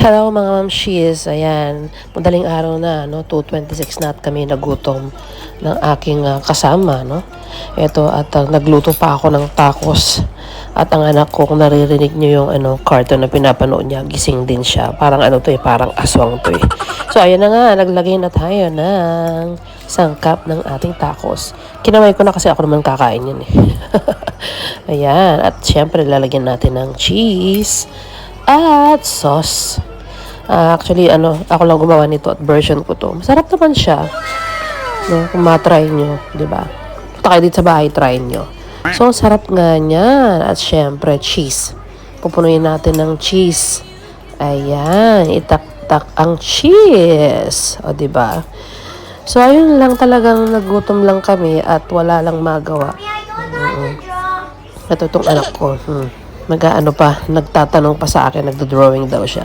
Hello mga mamshis, ayan, madaling araw na, no? 2:26 na at kami nagutom ng aking kasama, no? Ito at nagluto pa ako ng tacos at ang anak ko, kung naririnig niyo yung cartoon na pinapanood niya, gising din siya. Parang parang aswang to eh. So ayan na nga, naglagay na tayo ng sangkap ng ating tacos. Kinamay ko na kasi ako naman kakain yun eh. Ayan, at syempre lalagyan natin ng cheese at sauce. Actually, ako lang gumawa nito at version ko to. Masarap naman siya. No? Kung matry nyo, di ba? Punta kayo dito sa bahay, try nyo. So, sarap nga niyan. At syempre, cheese. Pupunuin natin ng cheese. Ayan, itak-tak ang cheese. O, di ba? So, ayun lang talagang nagutom lang kami at wala lang magawa. Ito itong anak ko. Nagtatanong pa sa akin, nagdo-drawing daw siya.